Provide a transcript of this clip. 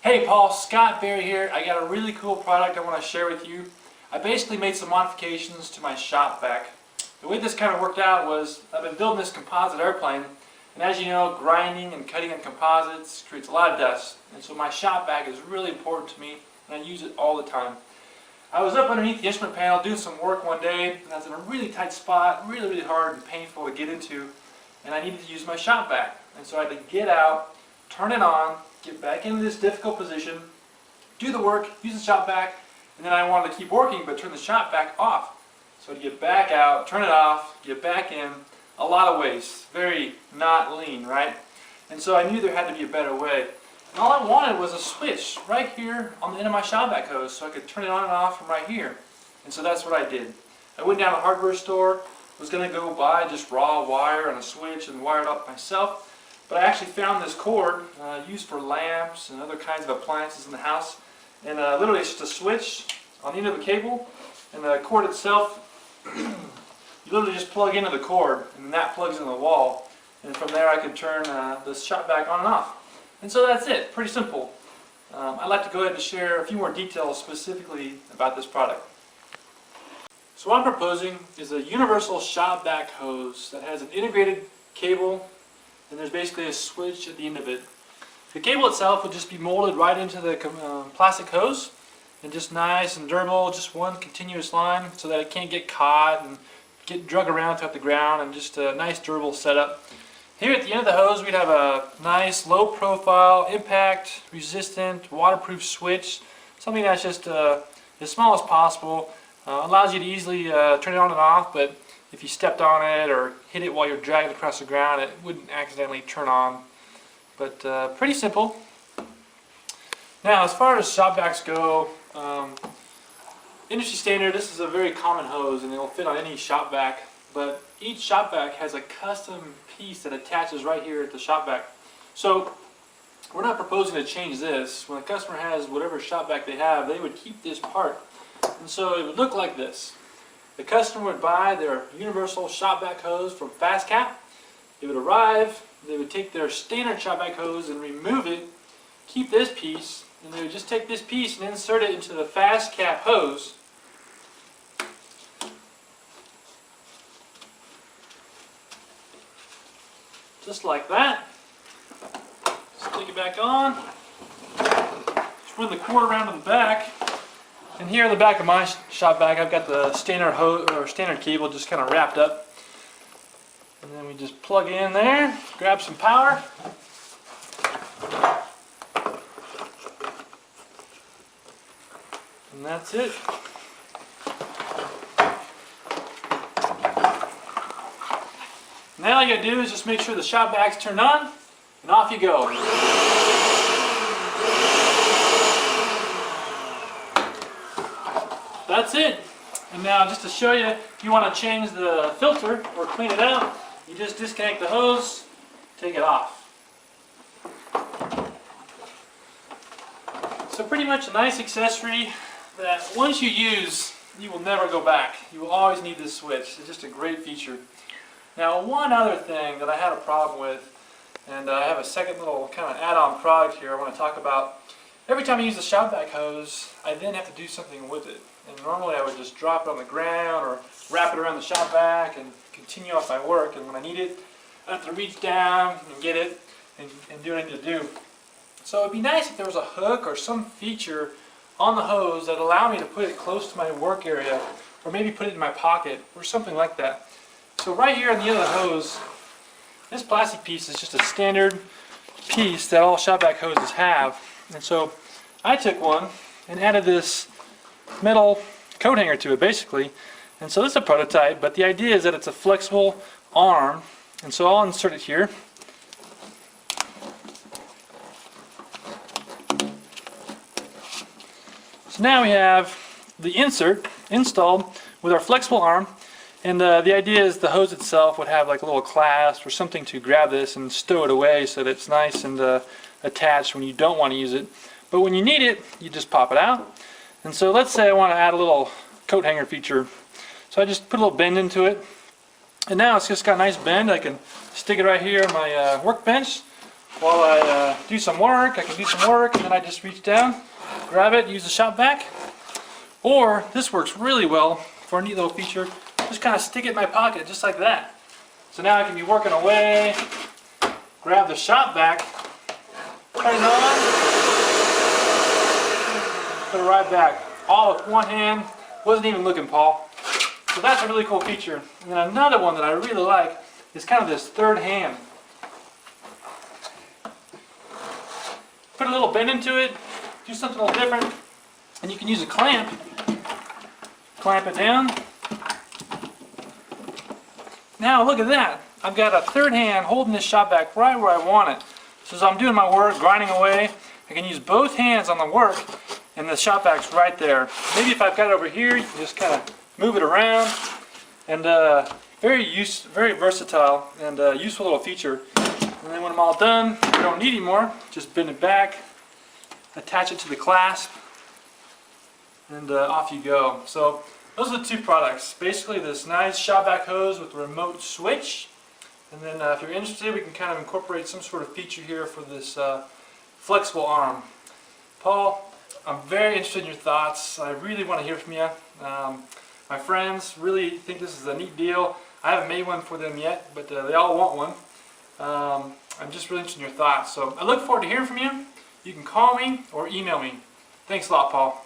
Hey Paul, Scott Berry here. I got a really cool product I want to share with you. I basically made some modifications to my shop vac. The way this kind of worked out was I've been building this composite airplane, and as you know, grinding and cutting in composites creates a lot of dust. And so my shop vac is really important to me, and I use it all the time. I was up underneath the instrument panel doing some work one day, and I was in a really tight spot, really hard and painful to get into, and I needed to use my shop vac. And so I had to get out, turn it on, get back into this difficult position, do the work, use the shop vac, and then I wanted to keep working but turn the shop vac off. So to get back out, turn it off, get back in, a lot of waste, very not lean, right? And so I knew there had to be a better way. And all I wanted was a switch right here on the end of my shop vac hose so I could turn it on and off from right here. And so that's what I did. I went down to the hardware store, was going to go buy just raw wire and a switch and wire it up myself. But I actually found this cord used for lamps and other kinds of appliances in the house. And literally it's just a switch on the end of the cable. And the cord itself, you literally just plug into the cord and that plugs in the wall. And from there I can turn the shop vac on and off. And so that's it, pretty simple. I'd like to go ahead and share a few more details specifically about this product. So what I'm proposing is a universal shop vac hose that has an integrated cable, and there's basically a switch at the end of it. The cable itself would just be molded right into the plastic hose, and just nice and durable, just one continuous line so that it can't get caught and get drug around throughout the ground, and just a nice durable setup. Here at the end of the hose we'd have a nice low profile, impact resistant, waterproof switch, something that's just as small as possible, allows you to easily turn it on and off, but if you stepped on it or hit it while you're dragging it across the ground, it wouldn't accidentally turn on. But pretty simple. Now, as far as shop vacs go, industry standard, this is a very common hose and it'll fit on any shop vac, but each shop vac has a custom piece that attaches right here at the shop vac. So we're not proposing to change this. When a customer has whatever shop vac they have, they would keep this part. And so it would look like this. The customer would buy their universal shop vac hose from FastCap. It would arrive, they would take their standard shop vac hose and remove it, keep this piece, and they would just take this piece and insert it into the FastCap hose. Just like that. Stick it back on. Just run the cord around to the back. And here in the back of my shop vac, I've got the standard hose or standard cable just kind of wrapped up. And then we just plug it in there, grab some power. And that's it. Now all you gotta do is just make sure the shop vac's turned on, and off you go. That's it. And now just to show you, if you want to change the filter or clean it out, you just disconnect the hose, take it off. So pretty much a nice accessory that once you use, you will never go back. You will always need this switch. It's just a great feature. Now one other thing that I had a problem with, and I have a second little kind of add-on product here I want to talk about. Every time I use the shop vac hose, I then have to do something with it. And normally I would just drop it on the ground or wrap it around the shop vac and continue off my work. And when I need it, I have to reach down and get it and do what I need to do. So it'd be nice if there was a hook or some feature on the hose that allowed me to put it close to my work area, or maybe put it in my pocket or something like that. So right here on the end of the hose, this plastic piece is just a standard piece that all shop vac hoses have. And so I took one and added this metal coat hanger to it basically. And so this is a prototype, but the idea is that it's a flexible arm. And so I'll insert it here. So now we have the insert installed with our flexible arm. And the idea is the hose itself would have like a little clasp or something to grab this and stow it away so that it's nice and attached when you don't want to use it. But when you need it, you just pop it out. And so let's say I want to add a little coat hanger feature. So I just put a little bend into it. And now it's just got a nice bend. I can stick it right here on my workbench, while I do some work. I can do some work and then I just reach down, grab it, use the shop vac. Or this works really well for a neat little feature. Just kind of stick it in my pocket just like that. So now I can be working away, grab the shop vac, turn it on, put it right back. All with one hand. Wasn't even looking, Paul. So that's a really cool feature. And then another one that I really like is kind of this third hand. Put a little bend into it, do something a little different, and you can use a clamp. Clamp it down. Now look at that. I've got a third hand holding this shop vac right where I want it. So as I'm doing my work, grinding away, I can use both hands on the work and the shop vac's right there. Maybe if I've got it over here, you can just kind of move it around. And very versatile and useful little feature. And then when I'm all done, I don't need it anymore. Just bend it back, attach it to the clasp, and off you go. So those are the two products. Basically this nice shop vac hose with a remote switch. And then if you're interested, we can kind of incorporate some sort of feature here for this flexible arm. Paul, I'm very interested in your thoughts. I really want to hear from you. My friends really think this is a neat deal. I haven't made one for them yet, but they all want one. I'm just really interested in your thoughts. So I look forward to hearing from you. You can call me or email me. Thanks a lot, Paul.